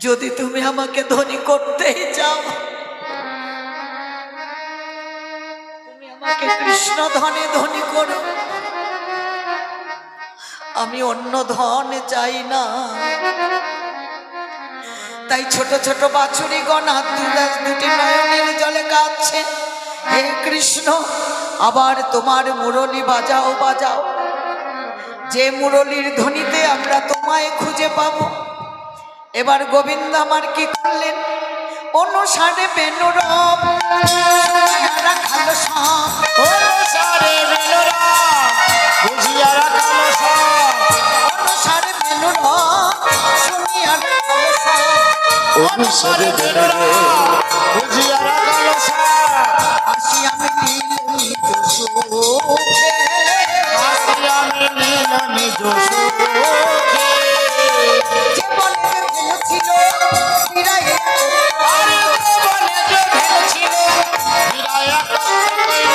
যদি তুমি আমাকে ধনী করতেই চাও, তুমি আমাকে কৃষ্ণ ধনে ধনী করো, আমি অন্য ধন চাই না। তাই ছোট ছোট বাছুরিগণ হাত দুটি নয়নের জলে কাঁদছে, হে কৃষ্ণ আবার তোমার মুরলী বাজাও বাজাও, যে মুরলীর ধ্বনিতে আমরা তোমায় খুঁজে পাবো। এবার গোবিন্দ আমার কি করলেন, অনুসারে বেনুরব খালো সব, অনুসারে বেনুরব বুঝিয়ারা কালো সব, অনুসারে বেনুরব শুনিয়ারা খালো সব, অনুসারে বেনুরব বুঝিয়ারা কালো সব। আসি আমি নীল নিজ সুখে, আসি আমি নীল নিজ সুখে। জীবনে যে ভেঙেছিল ফিরাইয়া, আরে জীবনে যে ভেঙেছিল ফিরাইয়া করতে কইল,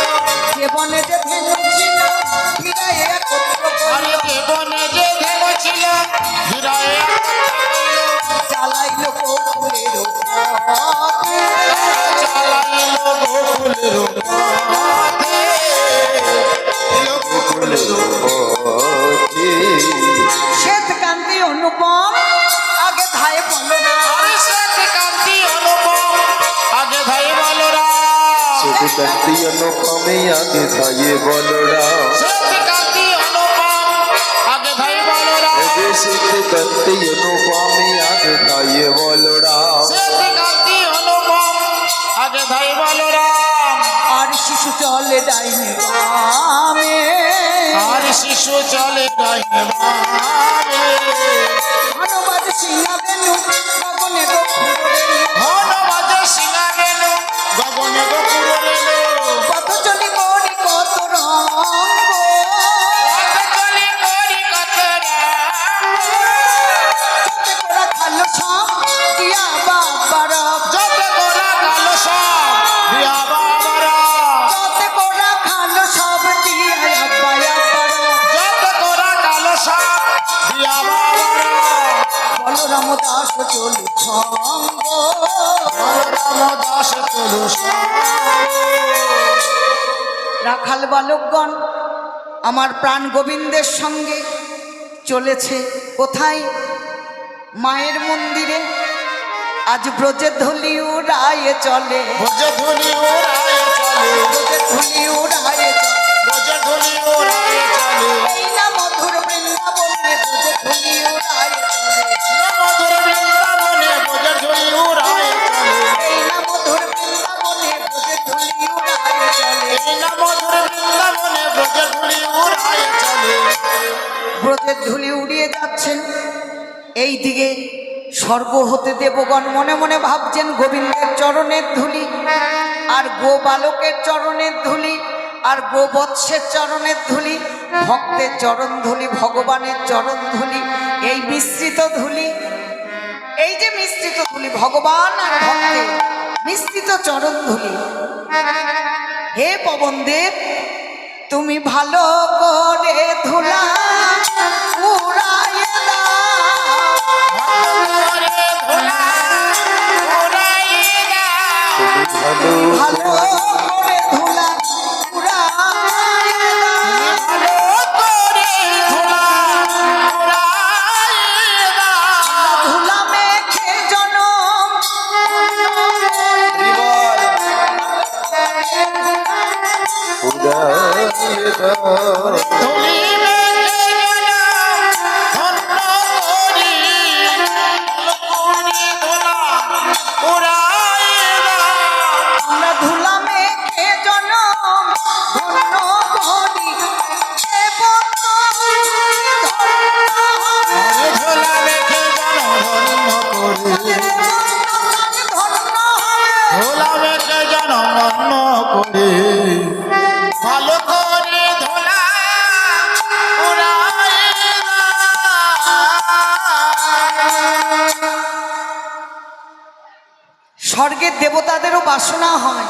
জীবনে যে ভেঙেছিল ফিরাইয়া করতে আরে জীবনে যে ভেঙেছিল ফিরাইয়া করতে কইল। চালাইল গোকুলের পথে, চালাইল গোকুলের পথে, গোকুলের পথে। শ্বেতকান্তি অনুপম আগে ধায় বলো না, আরে শ্বেতকান্তি অনুপম আগে ভাই বলরা, শ্বেতকান্তি অনুপমে আগে ধায়ে বলরা, শ্বেতকান্তি অনুপম আগে ভাই বলরা, শ্বেতকান্তি অনুপমে আগে ধায়ে বলরা। শ্বেতকান্তি অনুপম আগে ভাই বলরা। আর শিশু চলে ডাইনে বামে, আর শিশু চলে ডাইনে বামে, ধনবাদ সিংহা বেনু গগনে গোকুলে, ঘন বাজে সিঙা গেল গগনে গোকুল রেলো, কত চলি করি কত রঙ্গ, কত চলি করি কত রাম, চতে করা খালো সব দিয়া বাবার, যত করা কালো সব বিয়া বাবারা, চতে করা খালো সব দিয়া বাবার, যত করা কালো সব বিয়া বাবারা। বলরাম দাস চলু সঙ্গ, বলরাম দাস তুলস রাখাল বালকগণ আমার প্রাণ গোবিন্দের সঙ্গে চলেছে কোথায়, মায়ের মন্দিরে। আজ ব্রজের ধুলি উড়ায়ে চলে, ভোজে ধুলি ওরায় চলে, ব্রজের ধুলি উড়ায়ে চলে, ভোজে ধুলি ওরায় চলে, এই না মধুর বৃন্দাবনে ব্রজের ধুলি উড়ায়ে চলে, মধুর বৃন্দাবনে ভোজে ধুলি ওরায় চলে, এই না মধুর বৃন্দাবনে ব্রজের ধুলি উড়ায়ে চলে, এই না মধুর বৃন্দাবনে ভোজে ধুলি ওরায় চলে। ব্রজের ধুলি উড়িয়ে যাচ্ছেন। এই দিকে স্বর্গ হতে দেবগণ মনে মনে ভাবছেন গোবিন্দের চরণের ধুলি, আর গো বালকের চরণের ধুলি, আর গোবৎসের চরণের ধুলি, ভক্তের চরণ ধুলি, ভগবানের চরণ ধুলি, এই মিশ্রিত ধুলি, এই যে মিশ্রিত ধুলি ভগবান আর ভক্তের মিশ্রিত চরণ ধুলি। হে পবনদেব তুমি ভালো করে ধুলা উড়াইয়ে দাও, ভক্তরে ধুলা উড়াইয়ে দাও, তুমি ভালো করে ধুলা উড়াইয়ে দাও, ভালো করে ধুলা উড়াইয়ে দাও। ধুলা মেখে জনম উড়াইয়ে দাও। ধুলি মেঘে জনম ধন্য করি, অলকুনি ধুলা উড়াইয়ে দাও। আমরা ধুলা মেখে জনম ধন্য করি, এ বন্ধ আরে ধুলা মেঘে জনম ধন্য করি, ধন্য ধুলা মেঘে জনম ধন্য করি, ভালো করে ধুলা উড়াইয়ে দাও। স্বর্গের দেবতাদেরও বাসনা হয়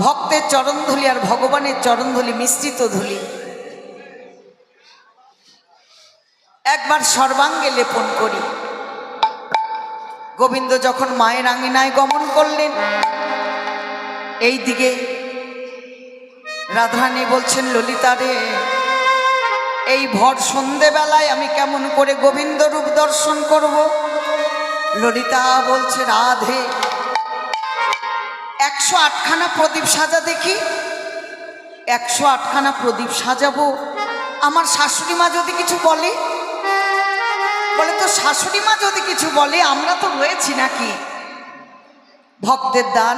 ভক্তের চরণধুলি আর ভগবানের চরণধুলি মিশ্রিত ধুলি। একবার সর্বাঙ্গে লেপন করি। গোবিন্দ যখন মায়ের আঙিনায় গমন করলেন, এই দিকে রাধারানী বলছেন, ললিতা রে, এই ভর সন্ধেবেলায় আমি কেমন করে গোবিন্দ রূপ দর্শন করব? ললিতা বলছে, রাধে 108খানা প্রদীপ সাজা দেখি। 108খানা প্রদীপ সাজাবো, আমার শাশুড়ি মা যদি কিছু বলে? বলে, তো শাশুড়ি মা যদি কিছু বলে, আমরা তো রয়েছি নাকি? ভক্তের দান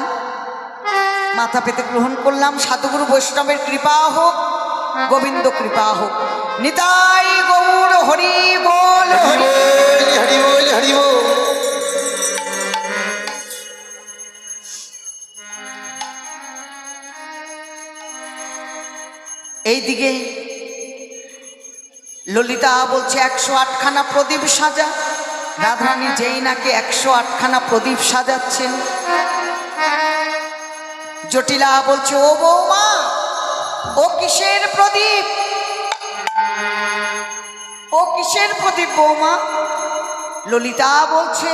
মাথা পেতে গ্রহণ করলাম। সাধুগুরু বৈষ্ণবের কৃপা হোক, গোবিন্দ কৃপা হোক। নিতাই গৌর হরি বল, হরি হরি বল, হরি বল। এইদিকে ললিতা বলছে 108খানা প্রদীপ সাজা। রাধারানী যেই নাকি 108খানা প্রদীপ সাজাচ্ছেন, জটিলা বলছে, ও বৌমা, ও কিসের প্রদীপ? ও কিসের প্রদীপ বৌমা? ললিতা বলছে,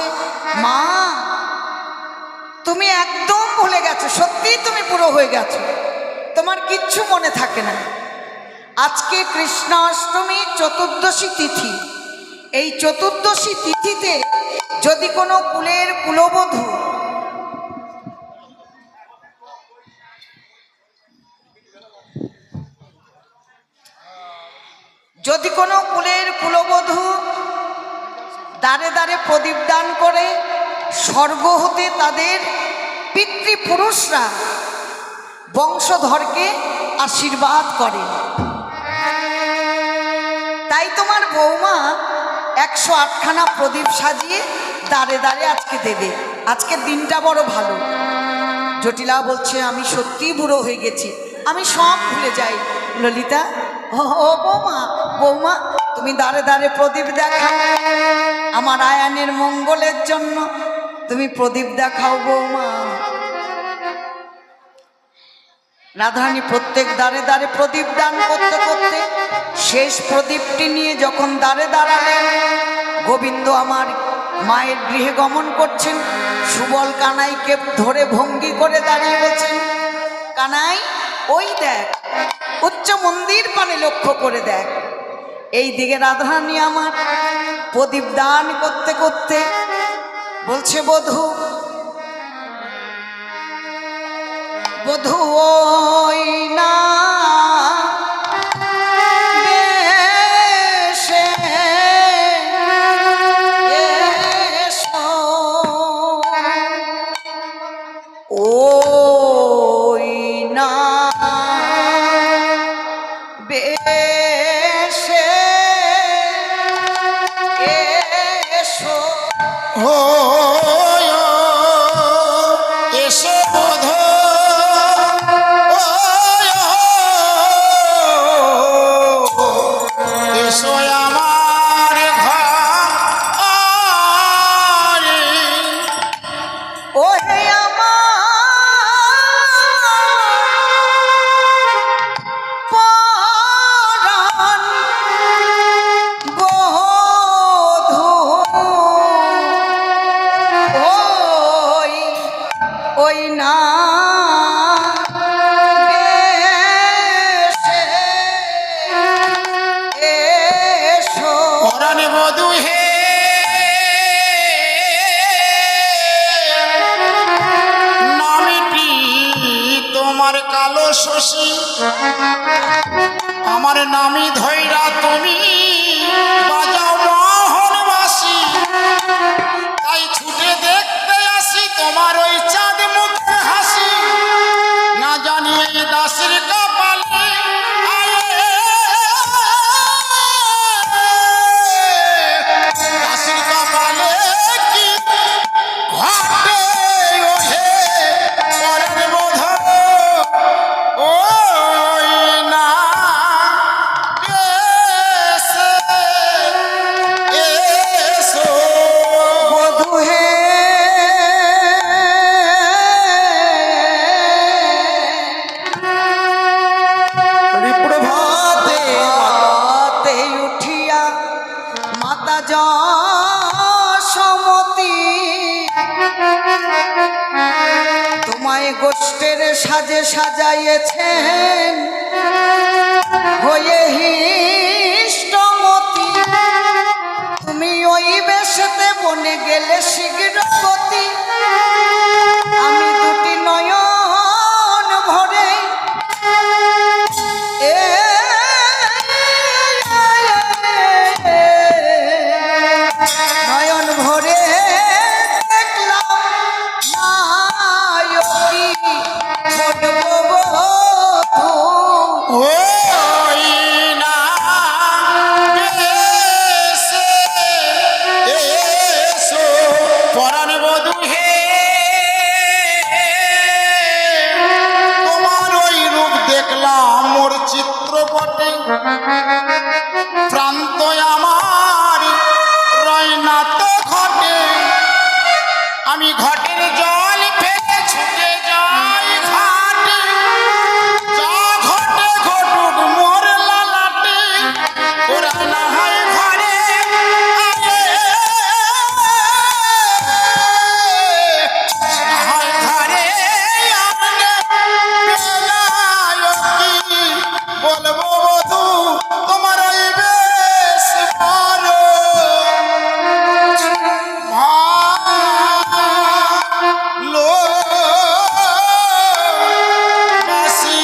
মা তুমি একদম ভুলে গেছো, সত্যি তুমি পুরো হয়ে গেছো, তোমার কিচ্ছু মনে থাকে না। আজকে কৃষ্ণাষ্টমী চতুর্দশী তিথি। এই চতুর্দশী তিথিতে যদি কোনো কুলের কুলবধূ দ্বারে দ্বারে প্রদীপ দান করে, স্বর্গ হতে তাদের পিতৃপুরুষরা বংশধরকে আশীর্বাদ করে। তাই তোমার বৌমা 108খানা প্রদীপ সাজিয়ে দ্বারে দ্বারে আজকে দেবে। আজকের দিনটা বড় ভালো। জটিলা বলছে, আমি সত্যিই বুড়ো হয়ে গেছি, আমি সব ভুলে যাই। ললিতা, ও বৌমা, বৌমা তুমি দ্বারে দ্বারে প্রদীপ দেখাও, আমার আয়ানের মঙ্গলের জন্য তুমি প্রদীপ দেখাও বৌমা। রাধারানী প্রত্যেক দ্বারে দ্বারে প্রদীপ দান করতে করতে শেষ প্রদীপটি নিয়ে যখন দ্বারে দাঁড়ালেন, গোবিন্দ আমার মায়ের গৃহে গমন করছেন। সুবল কানাইকে ধরে ভঙ্গি করে দাঁড়িয়ে বলছেন, কানাই ওই দেখ, উচ্চ মন্দির পানে লক্ষ্য করে দেখ। এই দিকে রাধারানী আমার প্রদীপ দান করতে করতে বলছে, বধূ, বধূ ওই না বেশে এসো, ওই না বেশে এসো, এসো বোধ, এসো আমার ঘরে, ও হে আমার পরাণ বধূ, ওই না বেশে এসো। পরাণ বধূ হে, নামটি তোমার কালো শশী, আমার নামি ধৈরা তুমি বাজাও মোহনবাসী, তাই ছুটে দেখতে আসি তোমার ওই চাঁদ মুখের হাসি, না জানি এই দাসের কপালে দাসের কপালে কি ঘটে, ওহে পরাণ বধূ, ওই না বেশে সাজে সাজাইয়েছেন হয়ে হিষ্টমতি, তুমি ওই বেশেতে বনে গেলে শীঘ্র গতি। আমি দুটি নয়ন ভরে নয়ন ভরে দেখলাম নায়কী বধূ। ওই না এসো পরাণ বধূ হে, তোমার ওই রূপ দেখলাম মোর চিত্রপটে, প্রান্ত আমার রয় না তো ঘটে, আমি ঘটের জল ফেলে ছুটে যাই ঘাটে, যা ঘটে ঘটুক মোর লালাটে, ওরা না হয় ঘরে আয়ে, না হয় ঘরে আনে বেলায়কি, বলবো বধূ তোমার ওই বেশ ভালো ভালো বাসি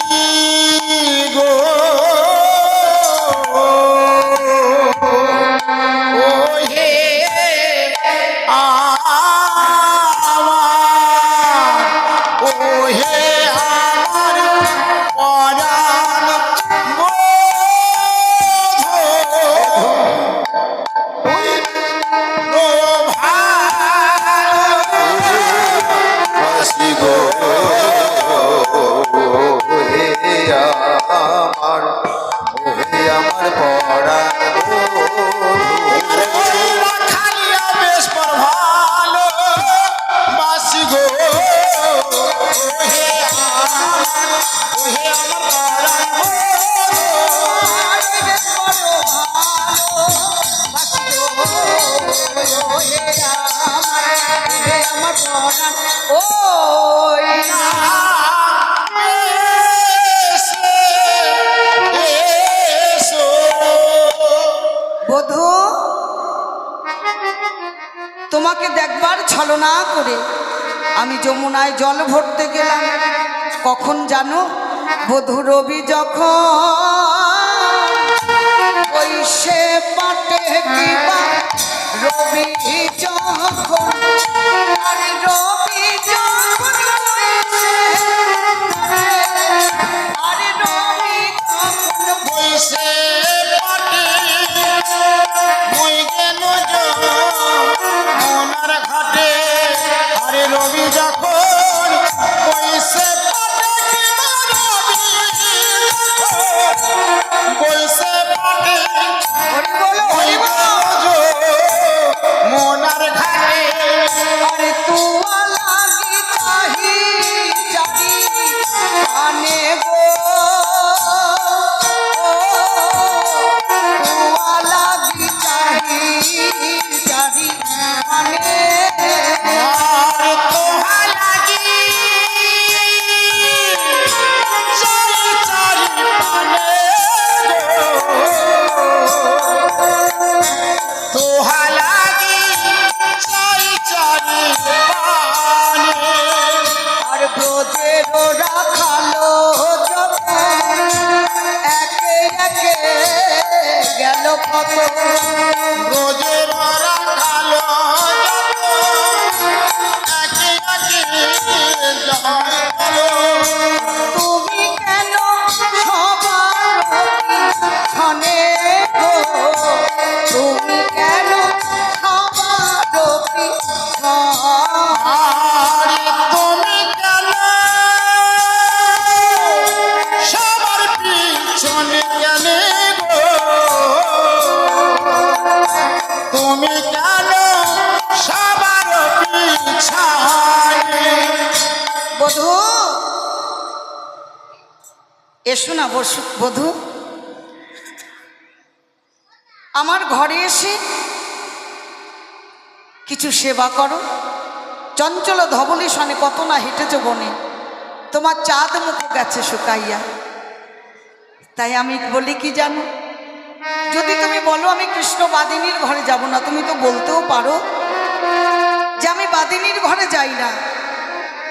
গো। ও হে আমার, ও হে আমার পরাণ বধূ, ও ভালো হাসি গো হে আমার, ও হে আমার পরাণ খালিয়া বেশ পর ভালো বাসি গো, হে আমার, হে আমার পরাণ এসো। বধূ, তোমাকে দেখবার ছলনা করে আমি যমুনায় জল ভরতে গেলাম। কখন জানো? বধূ রবি যখন ওই সে পাটে কিবা রবি যখন, আরে রবি যখন বইছে, আরে রবি যখন বইসে পাটে মই গেল মনার ঘাটে, আরে রবি যখন বইসে পাটে কিবা রবি যখন বইসে পাটে হরি বলো, মই হরি বলো। গেল মনার ঘাটে, আরে তুয়া লাগি চাহি চারি কানে গো, তুয়া লাগি চাহি চারি কানে। আর তোহা লাগি চারি চারি পানে গো, তোহা লাগি চারি চারি পানে, আর ব্রজের রাখালো যখন একে একে গেল কত, রোজের রাখালো একে একে যায় ভালো, তুমি কেন সবার পিছনে গো, তুমি কেন সবার পিছনে। আরে তুমি কেন সবার পিছনে গেলে গো, তুমি কেন সবার পিছনে। বধূ এসো না, বসু বধূ। আমার ঘরে এসে কিছু সেবা করো। চঞ্চল ধবলী সনে কত না হেঁটেছ বনে, তোমার চাঁদ মুখ গেছে শুকাইয়া। তাই আমি বলি কি জানো, যদি তুমি বলো আমি কৃষ্ণ বাদিনীর ঘরে যাব না, তুমি তো বলতেও পারো যে আমি বাদিনীর ঘরে যাই না,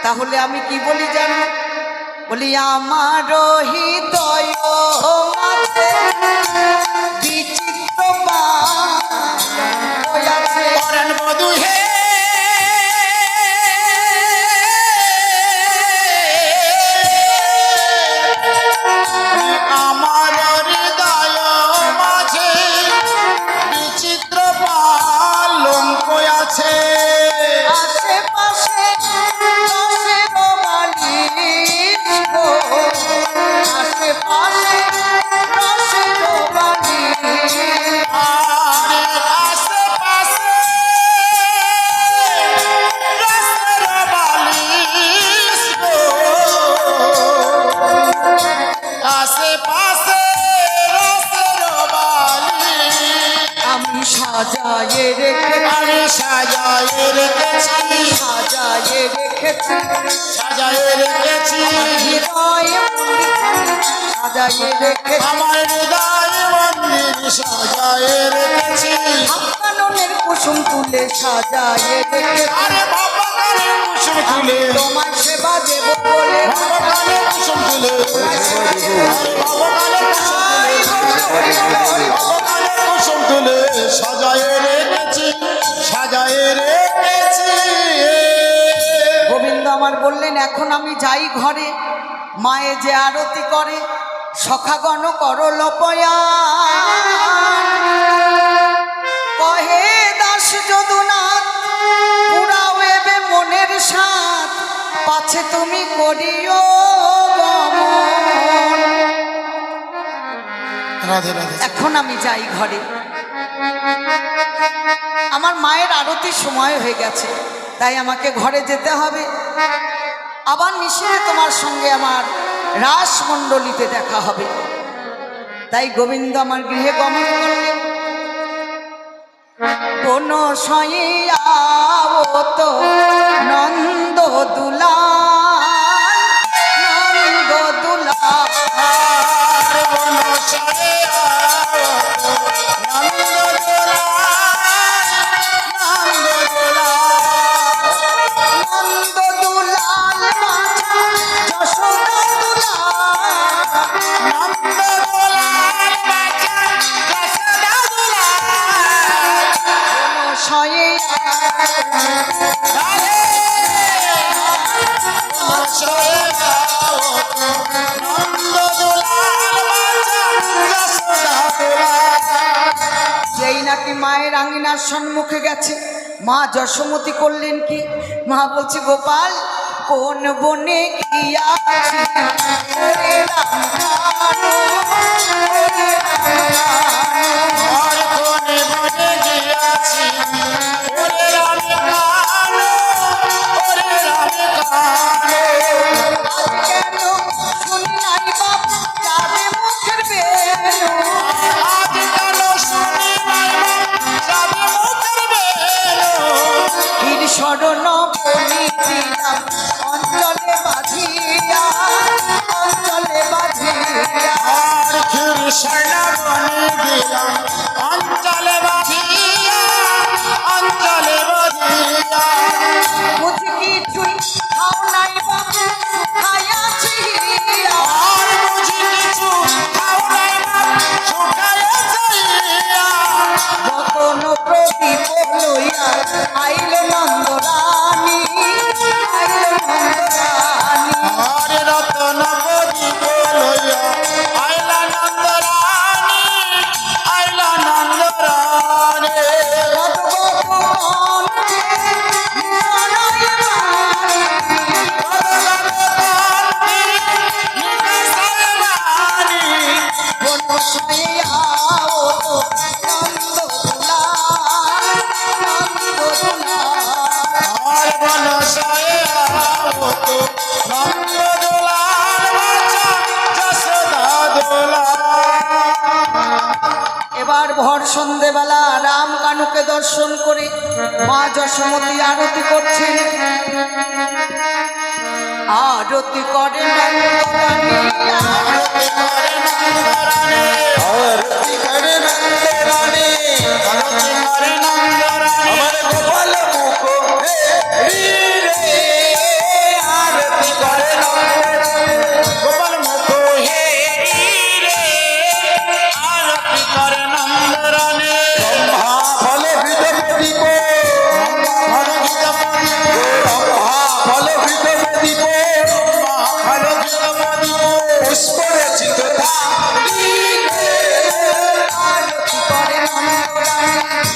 তাহলে আমি কি বলি জানো, বলি আমার হৃদয় মাঝে বিচিত্র বাঁধ আছে। পরাণ বধূ হে আমার হৃদয় মাঝে বিচিত্র পালঙ্ক আছে। আশেপাশে রসের বালিশ গো, আশেপাশে রসের বালিশ। আর আশেপাশে রসের বালিশ গো, আশেপাশে রসের বালিশ আমি সাজায়ে রেখে, আমি সাজায়ে রেখেছি, সাজায়ে রেখেছি সাজায়ে রেখেছি হৃদয় সাজায়ে রেখেছি, আমার হৃদয় মন্দির সাজায়ে রেখেছি। আকাননের কুসুম তুলে সাজায়ে রেখেছি। আরে বাবা কানে কুসুম তুলে, তোমার সেবা দেব বলে বাবা কানে কুসুম তুলে, বাবা কানে কুসুম তুলে, বাবা কানে কুসুম তুলে সাজায়ে রেখেছি, সাজায়ে রেখেছি। গোবিন্দ আমার বললেন এখন আমি যাই ঘরে, মায়ে যে আরতি করে সখাগণ করো লপয়া, কহে দাস যদুনাথ পুরাও এবে মনের সাথ, পাছে তুমি করিও গমন। রাধে রাধে। এখন আমি যাই ঘরে, আমার মায়ের আরতির সময় হয়ে গেছে, তাই আমাকে ঘরে যেতে হবে। আবার নিশিতে তোমার সঙ্গে আমার রাসমণ্ডলীতে দেখা হবে। তাই গোবিন্দ আমার গৃহে গমন করলেন। কোন সইয়াবত নন্দ দুলাল, নন্দ দুলাল, আর বনসারে নন্দ দুলাল মাঝা যশোদা দুলাল, কোন যেই নাকি মায়ের আঙিনার সম্মুখে গেছে, মা যশোমতী করলেন কি, মা বলছে গোপাল কোন বনে গিয়াছি ওরে রাম কানো, ওরে রাম কানো। আজ কেন শুনি নাই বাপ যাবে মুখের বেনু, বীর শরণ বলি দিলাম অঞ্চলে বাঁধিয়া, অঞ্চলে বাঁধিয়া। অঞ্চলে বাঁধিয়া, অঞ্চলে বাঁধিয়া বুঝি কিছুই খাও নাই বাপ শুকাইয়াছি, আর বুঝি কিছু খাও নাই না, শুকায়ে যাইয়া। রতন প্রদীপ লইয়া আইল নন্দরানী, আইল নন্দরানী। আর রতন প্রদীপ লইয়া আইলা নন্দ রানী, আইলা নন্দ রানী। আর বনসায়ে আবত নন্দ দোলাল বাছা যশোদা দোলাল। এবার ভর সন্ধেবেলা রাম কানুকে দর্শন করে মা যশোমতী আরতি করছেন। আরতি করে নন্দরানী আরতি করে নন্দরানী আরতি করে নন্দরানী আরতি করে নন্দরানী আমার গোপাল মুখ রে আরতি করে নন্দরানী গোপাল মুখ হে রে আরতি করে নন্দরানী ব্রহ্মা ফলে হৃদয় দীপ ভরগীত পদিপ ব্রহ্মা ফলে হৃদয় দীপ ভরগীত পদিপ পুষ্প রচিত আরতি করে নন্দরানী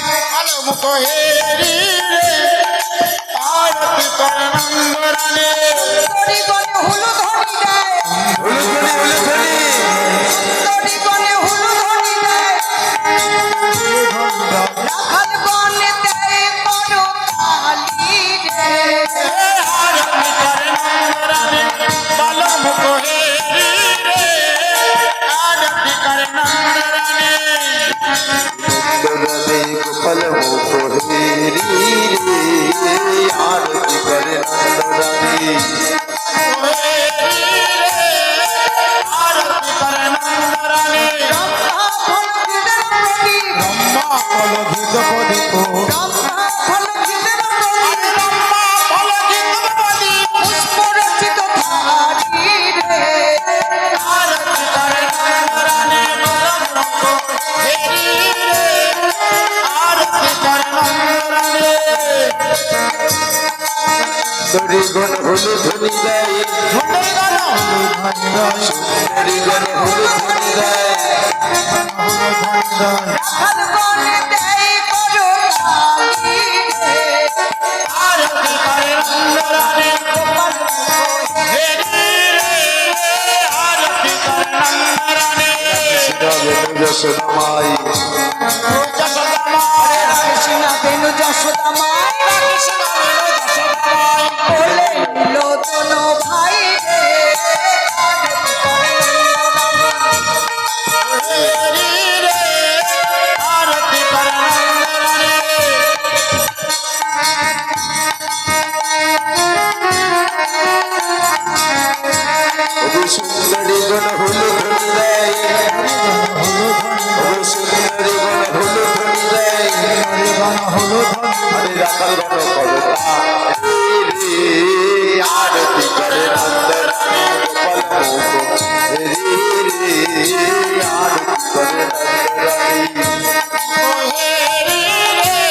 গোপাল মুখ হে রে আরতি করে নন্দরানী সুন্দরী গণে হুলু ধ্বনি দেয় হুলুধুনি হুলুধুনি সুন্দরী গণে হুলু ধ্বনি দেয় রাখাল গণে দেয় বড় তালি রে আরতি করে নন্দরানী গোপাল মুখ হে রে আরতি করে নন্দরানী নন্দরানী গোপাল মুখ হেরি রে আরতি করে নন্দরানী আরতি করে নন্দরানী ব্রহ্মা ফল গীতের প্রদীপ ব্রহ্মা ফলগীত পদিপ ব্রহ্মা ফল গীতের প্রদীপ ব্রহ্মা ফলগীত পদিপ পুষ্প রচিত ধারি রে আরতি করে নন্দরানী হেরি রে আরতি করে নন্দরানী সুন্দরী গণ হুলুধুনি দেয় সুন্দরী গান সুন্দরী গণ হুলুধুনি দেয় রাখাল গণে দেয় বড় তালি রে আরতি করে নন্দরানী হেরি রে আরতি করে নন্দরানী যশোদামাই যশোদামায় কৃষ্ণ বেনু যশোদা মায় কৃষ্ণ বেনু যশোদামায় বলে নিল দোনো ভাই রে আরতি করে নন্দরানী হেরি রে আরতি করে নন্দরানী সুন্দরী গণ হুলুধুনি দেয় সুন্দরী গণ হুলুধুনি দেয় আরে রাখাল গণ করতা রে আরতি করে নন্দরানী গোপাল মুখ হেরি রে আরতি করে নন্দরানী হেরি রে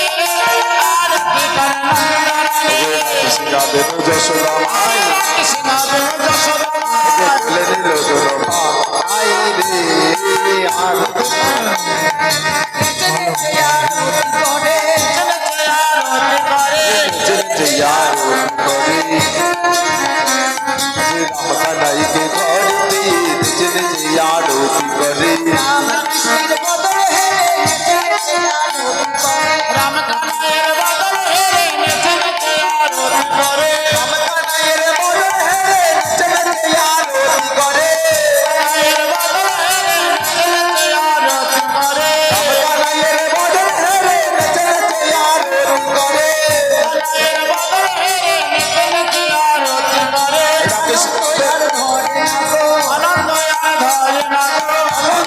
আরতি করে নন্দরানী কৃষ্ণ বেনু যশোদামাই কৃষ্ণ বেনু যশোদামায় বলে নিল দোনো ভাই রে আরতি নেচে নেচে আরতি করে চলেছে আরতি করে জয় আরতি করে যে রাম কানাইকে ধরতে নিজ নিজ আরতি করে রাম কৃষ্ণের বদল হে নেচে নেচে আরতি করে রাম কানাইয়ের বদল হেরে নেচে নেচে আরতি করে রাম কানাইয়ের বদল হেরে নিজ নিজ আরতি করে কানাইয়ের বদল হেরে নেচে নেচে আরতি করে রাম কানাইয়ের বদল হেরে নিজ নিজ আরতি করে কানাইয়ের বদল হেরে নেচে নেচে আরতি করে রাকেশ আর ধরে না গো আনন্দ আর ধরে না গো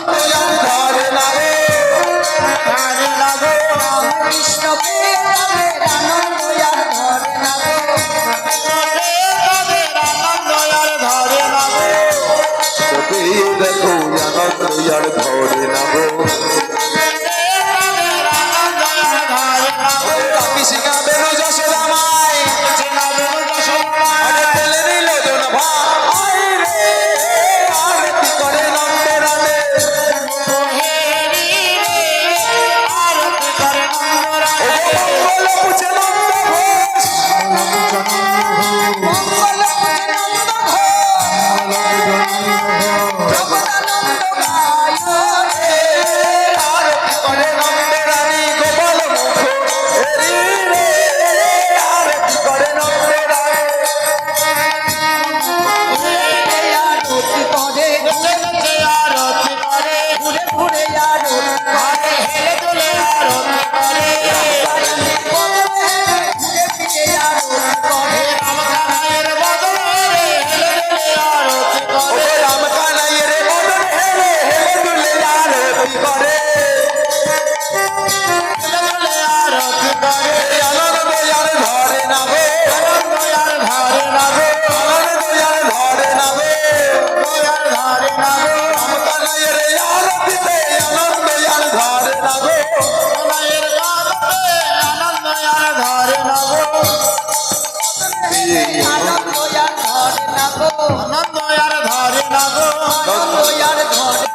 গো আনন্দ আর ধরে না গো আনন্দ আর ধরে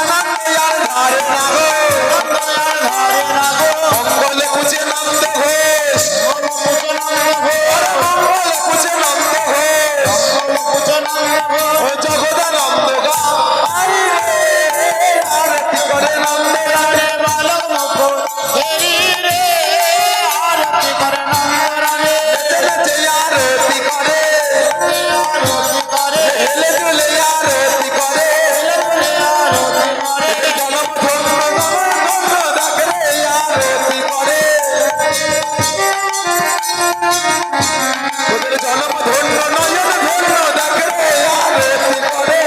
আনন্দ আর ধারে না গো আনন্দ আর ধরে না গো মঙ্গলে কুচে নন্দ ঘোষ মঙ্গলে কুচে নন্দ ঘোষ ও জগদানন্দ গাই রে আরতি করে নন্দ রানে বালক মুকুট হেরি রে আরতি করে নন্দরানে নেচে আরতি করে আরতি করে হেলে দুলে আরতি করে আরতি করে জনম ধন্য ধন্য ডাকরে আরতি করে ওদের জনম ধন্য নয়ন ধন্য ডাকরে আরতি করে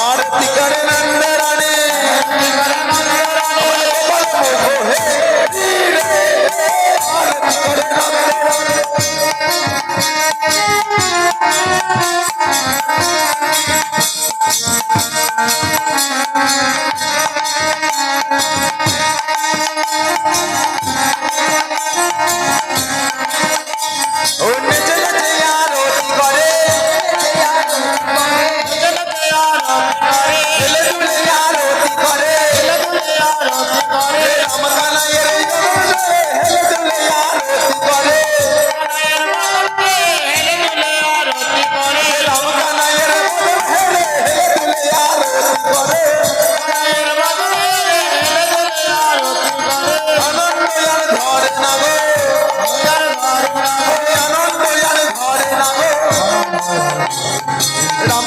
আরতি করে নন্দ রানী গোপাল মুখ হে রে আরতি করে নন্দ রানী ও নেচে নেচে আরতি করে জগতে আরতি করে হেলে দুলে আরতি করে আরতি করে রাম কানাইয়ের জনমে হেলে দুলে আরতি করে কানাইয়ের বালকে হেলে দুলে আরতি করে রাম কানাইয়ের বদন হেলে দুলে আরতি করে কানাইয়ের বালকে হেলে দুলে আরতি করে আনন্দ আর ধরে না গো আর ধরে না ওই আনন্দ আর ধরে না গো রাম